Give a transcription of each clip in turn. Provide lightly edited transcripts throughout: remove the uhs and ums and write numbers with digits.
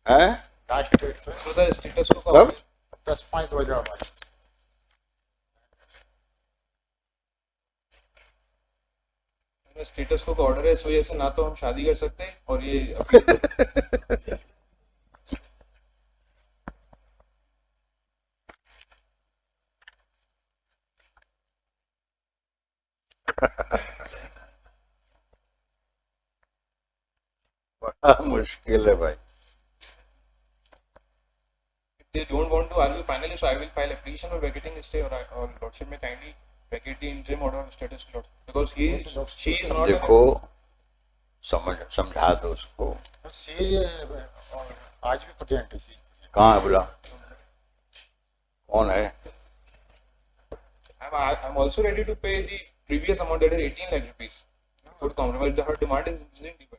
है last date से sir status को कब 10/5/2022। स्टेटस को ऑर्डर है, इस वजह से ना तो हम शादी कर सकते हैं और ये अपील बड़ा मुश्किल है भाई। they don't want to argue finally, so I will file application for vacating stay or lordship may kindly vacate the interim order of status lord because she is not देखो समझा दो उसको। सी आज भी प्रेजेंट है सी। कहाँ है बुला, कौन है? I'm also ready to pay the previous amount, that is 18 lakh rupees for compromise. Her demand is independent.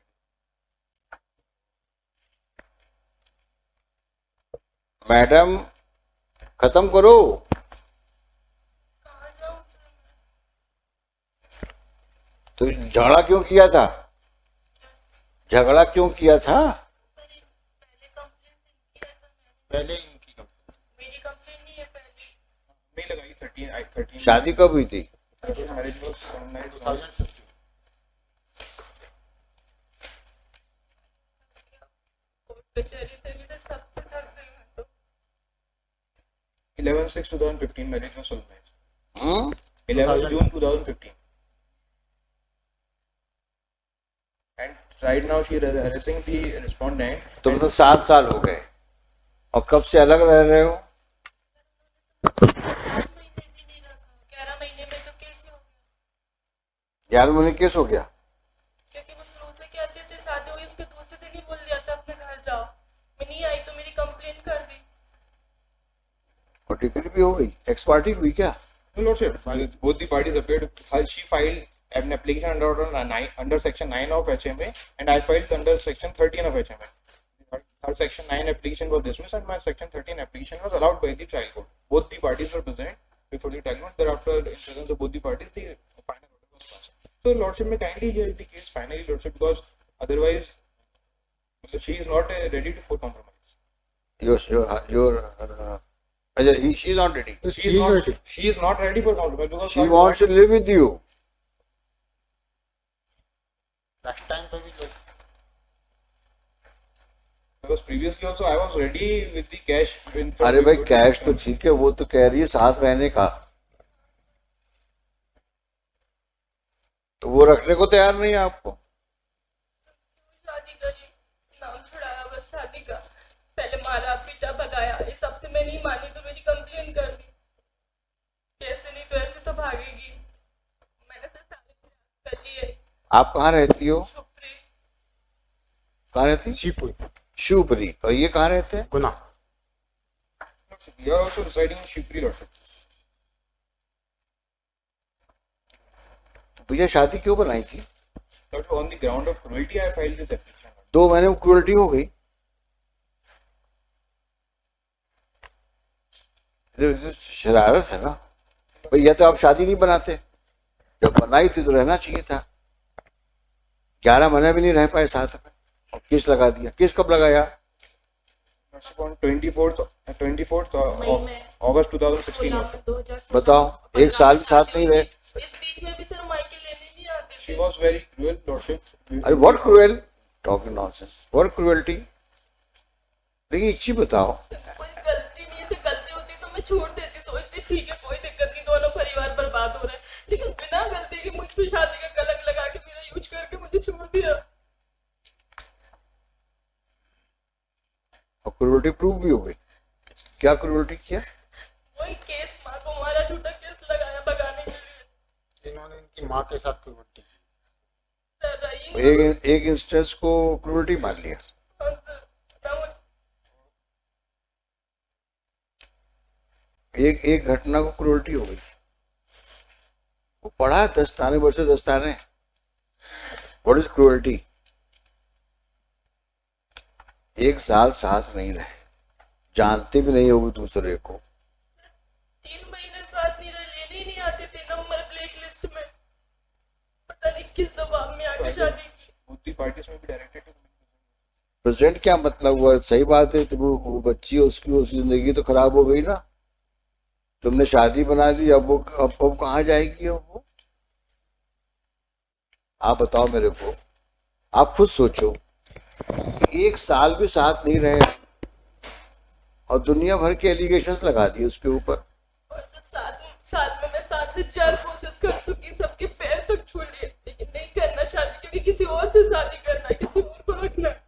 Madam खत्म करो। तो झगड़ा क्यों किया था? झगड़ा क्यों किया था? पहले इनकी मेरी कंप्लेन नहीं है पहले। नहीं लगाई 13 शादी कब हुई थी? Marriage was 2015। कचहरी से भी तो सबसे थक गई मैं तो। 11/6/2015 marriage was solemnized. 11 2000 June 2015. And right now she is harassing the respondent. तो मतलब 7 साल हो गए और कब से अलग रह रहे हो? 8 महीने भी नहीं रखा, 11 महीने में तो केस ही हो गया। 11 महीने केस हो गया? क्योंकि वो शुरू से कहते थे शादी हुई उसके दूसरे दिन ही बोल दिया था अपने घर जाओ। मैं नहीं आई तो मेरी कंप्लेन कर दी। और डिग्री भी हो गई, एक्सपार्टी हुई क्या? No, Lordship, both the parties appeared. She filed an application under section 9 of HMA, and I filed under section 13 of HMA. Her section 9 application was dismissed, and my section 13 application was allowed by the trial court. Both the parties were present before the trial court. Thereafter, in presence of both the parties, the final order was passed. So, Lordship may kindly hear the case finally, Lordship, because otherwise she is not ready for compromise. She is not ready. She is not ready for compromise because She wants to live with you. Next time पे भी because previously also I was ready with the cash. अरे भाई cash तो ठीक है, वो तो कह रही है साथ रहने का, तो वो रखने को तैयार नहीं है आपको। शादी करी, नाम छुड़ाया बस शादी का। पहले मारा पीटा भगाया, इस सबसे मैं नहीं मानी तो मेरी कंप्लेन कर दी। कैसे नहीं तो ऐसे तो भागेगी। मैंने सिर्फ शादी कर ली है। आप कहाँ रहती हो? शुक्री कहाँ रहती? शिवपुरी शिवपुरी। और ये कहाँ रहते हैं? गुना। You are also residing in Shivpuri, Lordship. तो भैया शादी क्यों बनाई थी? Lordship, on the ground of cruelty, I filed this application. 2 महीने में क्रूरल्टी हो गई? शरारत है ना भैया। तो आप शादी नहीं बनाते, जब बनाई थी तो रहना चाहिए था। 11 महीने भी नहीं रह पाए साथ में और केस लगा दिया। केस कब लगाया? Lordship, on 24th of August 2016. Lordship. बताओ, 1 साल भी साथ नहीं रहे। इस बीच में भी सर मायके लेने नहीं आते She थे। was very cruel, Lordship. अरे what cruel, talking nonsense, what cruelty. देखिए एक चीज बताओ, कोई गलती नहीं से गलती होती तो मैं छोड़ देती, सोचती ठीक है कोई दिक्कत नहीं, दोनों परिवार बर्बाद हो रहे हैं, लेकिन बिना गलती के मुझ पे शादी का कलंक लगा के मेरा यूज करके मुझे छोड़ दिया। और क्रूएल्टी प्रूव भी हो गई। क्या क्रूएल्टी किया? वही केस माँ को मारा, झूठा केस लगाया भगाने के लिए। इन्होंने इनकी माँ के साथ कोई उल्टी की। सर रही एक इंस्टेंस को क्रूएल्टी मान लिया। एक घटना को क्रूएल्टी हो गई। वो पढ़ा दस्ताने भर से दस्ताने। What is cruelty? 1 साल साथ नहीं रहे, जानते भी नहीं होगे दूसरे को। 3 महीने साथ नहीं रहे, लेने ही नहीं आते थे नंबर ब्लैक लिस्ट में। पता नहीं किस दबाव में आके शादी की। Both the parties may be directed to present क्या मतलब हुआ? सही बात है, तो वो बच्ची उसकी जिंदगी तो खराब हो गई ना। तुमने शादी बना ली, अब अब कहाँ जाएगी अब वो? आप बताओ मेरे को, आप खुद सोचो, एक साल भी साथ नहीं रहे और दुनिया भर के एलिगेशंस लगा दिए उसके ऊपर। और जो 7 साल में मैं 7 से 4 कोशिश कर चुकी, सबके पैर तक छू लिए, लेकिन नहीं करना शादी, क्योंकि किसी और से शादी करना है, किसी और को रखना है।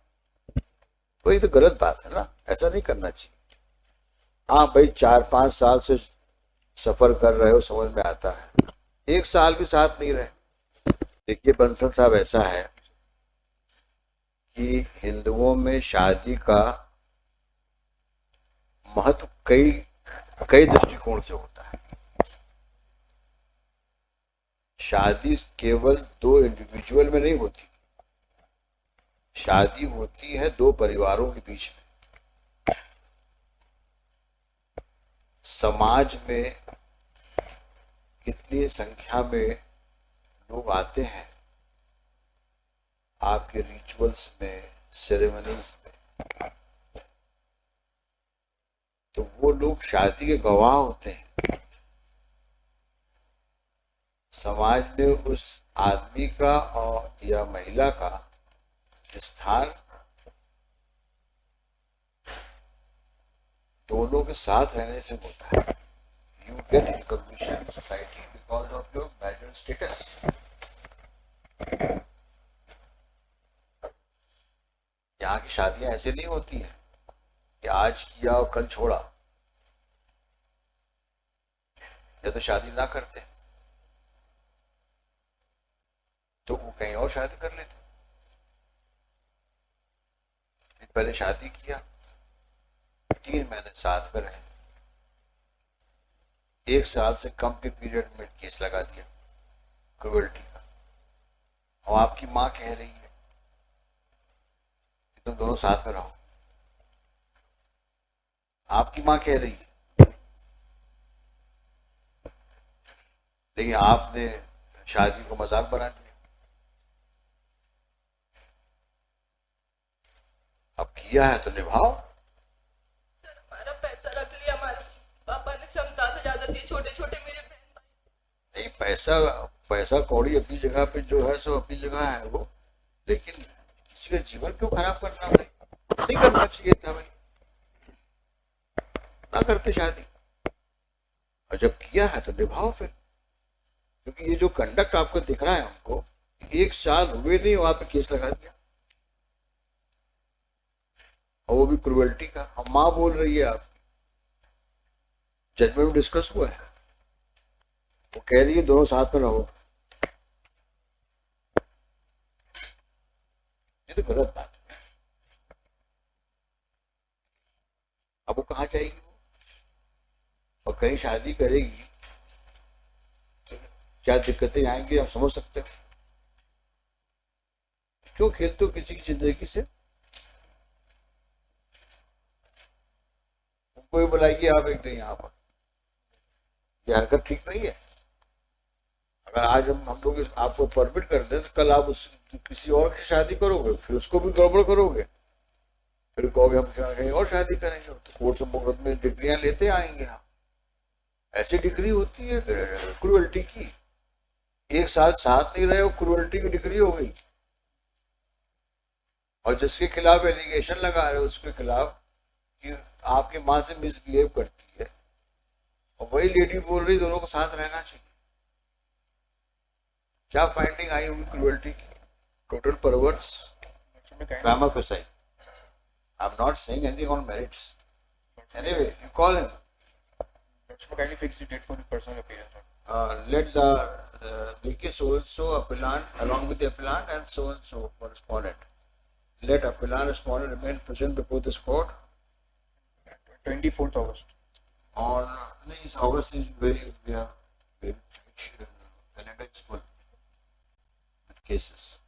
वही तो गलत बात है ना, ऐसा नहीं करना चाहिए। हाँ भाई, 4-5 साल से सफर कर रहे हो, समझ में आता है, एक साल भी साथ नहीं रहे। देखिए बंसल साहब, ऐसा है कि हिंदुओं में शादी का महत्व कई कई दृष्टिकोण से होता है। शादी केवल 2 इंडिविजुअल में नहीं होती, शादी होती है 2 परिवारों के बीच में। समाज में कितनी संख्या में लोग आते हैं आपके रिचुअल्स में, सेरेमनीज में, तो वो लोग शादी के गवाह होते हैं। समाज में उस आदमी का और या महिला का स्थान दोनों के साथ रहने से होता है। You get recognition in society because of your marital status. यहाँ की शादियां ऐसे नहीं होती हैं कि आज किया और कल छोड़ा, या तो शादी ना करते तो वो कहीं और शादी कर लेते। पहले शादी किया, 3 महीने साथ में रहे, 1 साल से कम के पीरियड में केस लगा दिया क्रुएल्टी का, और आपकी माँ कह रही है कि तुम दोनों साथ में रहो। आपकी माँ कह रही है, लेकिन आपने शादी को मजाक बना दिया। अब किया है तो निभाओ। सर, हमारा पैसा रख लिया, हमारे पापा ने क्षमता से ज्यादा दिए, छोटे छोटे मेरे बहन भाई। नहीं, पैसा कौड़ी अपनी जगह पे जो है सो अपनी जगह है वो, लेकिन किसी का जीवन क्यों खराब करना भाई? नहीं करना चाहिए था भाई, ना करते शादी। और जब किया है तो निभाओ फिर, क्योंकि ये जो कंडक्ट आपको दिख रहा है हमको, 1 साल हुए नहीं वहां पे केस लगा दिया, और वो भी क्रुएल्टी का। और माँ बोल रही है, आप जजमेंट में डिस्कस हुआ है, वो कह रही है दोनों साथ में रहो। ये तो गलत बात है। अब वो कहाँ जाएगी वो? और कहीं शादी करेगी तो क्या दिक्कतें आएंगी, आप समझ सकते हो। क्यों खेलते हो किसी की जिंदगी से? कोई बुलाइए आप एक दिन यहाँ पर, ये हरकत ठीक नहीं है। अगर आज हम लोग आपको परमिट कर दें तो कल आप किसी और की शादी करोगे, फिर उसको भी गड़बड़ करोगे, फिर कहोगे हम कहीं और शादी करेंगे, तो कोर्ट से मुकदमे में डिग्रियां लेते आएंगे। हम ऐसी डिग्री होती है क्रुएल्टी की। 1 साल साथ नहीं रहे हो, क्रुएल्टी की डिग्री हो गई। और जिसके खिलाफ एलिगेशन लगा रहे हो उसके खिलाफ कि आपकी माँ से मिसबिहेव करती है, और वही लेडी बोल रही दोनों को साथ रहना चाहिए। क्या फाइंडिंग आई होगी क्रुएल्टी की? Total परवर्स, prima facie. I'm not saying anything on merits. Anyway, you call him. Kindly fix the date for the personal appearance. Let the make so appellant along with the appellant and so respondent. Let appellant respondent remain present before this court 24th August. on this August is very calendar is full with cases.